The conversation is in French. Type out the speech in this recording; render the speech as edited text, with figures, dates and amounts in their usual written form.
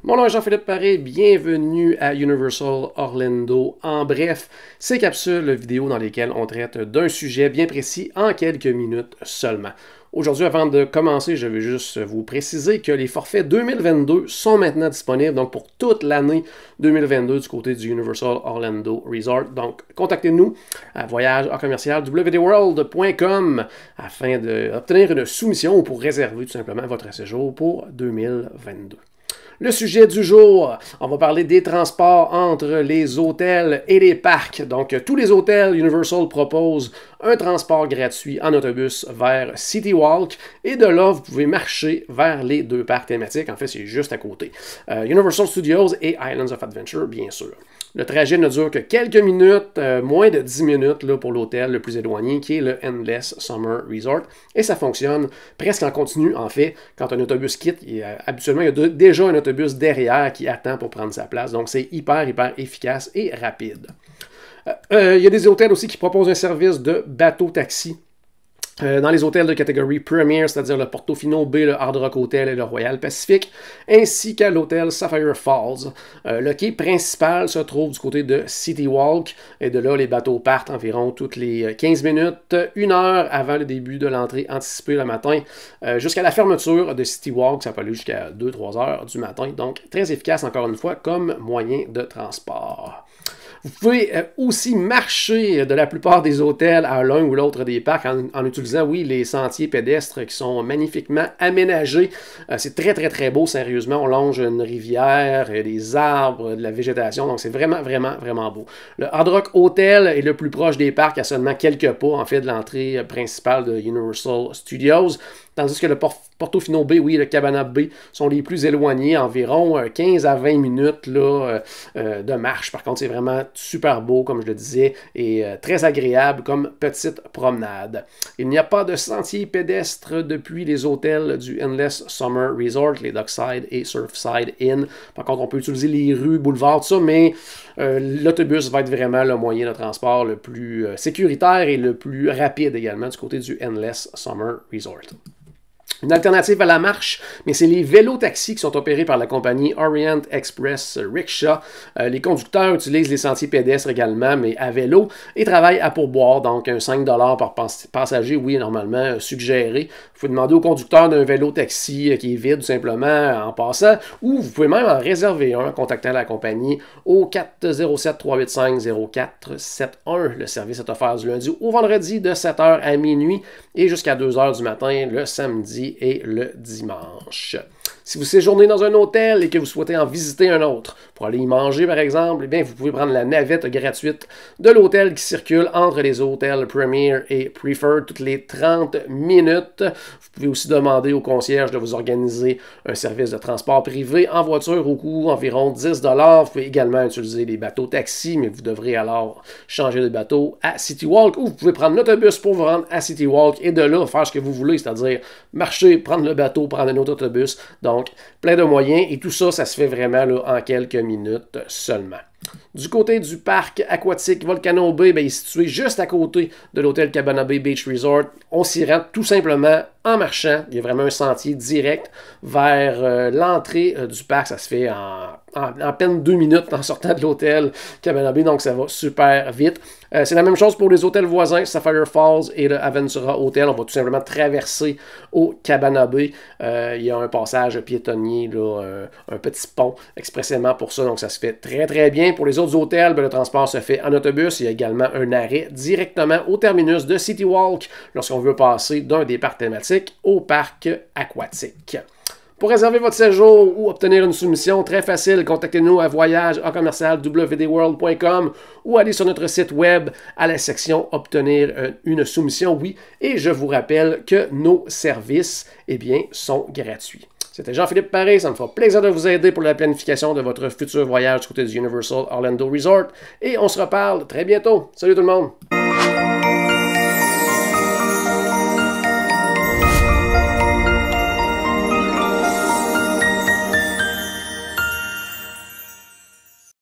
Mon nom est Jean-Philippe Paré, bienvenue à Universal Orlando. En bref, ces capsules vidéo dans lesquelles on traite d'un sujet bien précis en quelques minutes seulement. Aujourd'hui, avant de commencer, je vais juste vous préciser que les forfaits 2022 sont maintenant disponibles, donc pour toute l'année 2022 du côté du Universal Orlando Resort. Donc, contactez-nous à voyage-wdworld.com afin d'obtenir une soumission ou pour réserver tout simplement votre séjour pour 2022. Le sujet du jour, on va parler des transports entre les hôtels et les parcs. Donc, tous les hôtels Universal proposent un transport gratuit en autobus vers City Walk et de là, vous pouvez marcher vers les deux parcs thématiques. En fait, c'est juste à côté. Universal Studios et Islands of Adventure, bien sûr. Le trajet ne dure que quelques minutes, moins de 10 minutes là, pour l'hôtel le plus éloigné, qui est le Endless Summer Resort. Et ça fonctionne presque en continu, en fait. Quand un autobus quitte, habituellement, il y a déjà un autobus derrière qui attend pour prendre sa place. Donc, c'est hyper efficace et rapide. Il y a des hôtels aussi qui proposent un service de bateau-taxi. Dans les hôtels de catégorie Premier, c'est-à-dire le Portofino Bay, le Hard Rock Hotel et le Royal Pacific, ainsi qu'à l'hôtel Sapphire Falls. Le quai principal se trouve du côté de City Walk, et de là, les bateaux partent environ toutes les 15 minutes, 1 heure avant le début de l'entrée anticipée le matin, jusqu'à la fermeture de City Walk, ça peut aller jusqu'à 2-3 heures du matin, donc très efficace encore une fois comme moyen de transport. Vous pouvez aussi marcher de la plupart des hôtels à l'un ou l'autre des parcs en utilisant, oui, les sentiers pédestres qui sont magnifiquement aménagés. C'est très beau, sérieusement. On longe une rivière, des arbres, de la végétation, donc c'est vraiment beau. Le Hard Rock Hotel est le plus proche des parcs, à seulement quelques pas, en fait, de l'entrée principale de Universal Studios. Tandis que le Portofino Bay, oui, le Cabana Bay sont les plus éloignés, environ 15 à 20 minutes là, de marche. Par contre, c'est vraiment super beau, comme je le disais, et très agréable comme petite promenade. Il n'y a pas de sentier pédestre depuis les hôtels du Endless Summer Resort, les Dockside et Surfside Inn. Par contre, on peut utiliser les rues, boulevards, tout ça, mais l'autobus va être vraiment le moyen de transport le plus sécuritaire et le plus rapide également du côté du Endless Summer Resort. Une alternative à la marche, mais c'est les vélos-taxis qui sont opérés par la compagnie Orient Express Rickshaw. Les conducteurs utilisent les sentiers pédestres également, mais à vélo, et travaillent à pourboire, donc un 5 $ par passager, oui, normalement suggéré. Vous pouvez demander au conducteur d'un vélo-taxi qui est vide, tout simplement, en passant, ou vous pouvez même en réserver un en contactant la compagnie au 407-385-0471. Le service est offert du lundi au vendredi de 7h à minuit et jusqu'à 2h du matin le samedi et le dimanche. Si vous séjournez dans un hôtel et que vous souhaitez en visiter un autre, pour aller y manger par exemple, eh bien, vous pouvez prendre la navette gratuite de l'hôtel qui circule entre les hôtels Premier et Preferred toutes les 30 minutes. Vous pouvez aussi demander au concierge de vous organiser un service de transport privé en voiture au coût environ 10 $. Vous pouvez également utiliser les bateaux taxis, mais vous devrez alors changer de bateau à City Walk, ou vous pouvez prendre l'autobus pour vous rendre à City Walk et de là faire ce que vous voulez, c'est-à-dire marcher, prendre le bateau, prendre un autre autobus. Donc, plein de moyens et tout ça, ça se fait vraiment là, en quelques minutes seulement. Du côté du parc aquatique Volcano Bay, bien, il est situé juste à côté de l'hôtel Cabana Bay Beach Resort. On s'y rend tout simplement en marchant. Il y a vraiment un sentier direct vers l'entrée du parc. Ça se fait en peine 2 minutes en sortant de l'hôtel Cabana Bay, donc ça va super vite. C'est la même chose pour les hôtels voisins, Sapphire Falls et le Aventura Hotel. On va tout simplement traverser au Cabana Bay. Il y a un passage piétonnier, là, un petit pont expressément pour ça, donc ça se fait très bien. Pour les autres hôtels, bien, le transport se fait en autobus. Il y a également un arrêt directement au terminus de City Walk lorsqu'on veut passer d'un des parcs thématiques au parc aquatique. Pour réserver votre séjour ou obtenir une soumission, très facile, contactez-nous à voyage-wdworld.com ou allez sur notre site web à la section « Obtenir une soumission », oui, et je vous rappelle que nos services, eh bien, sont gratuits. C'était Jean-Philippe Paré, ça me fera plaisir de vous aider pour la planification de votre futur voyage du côté du Universal Orlando Resort, et on se reparle très bientôt. Salut tout le monde!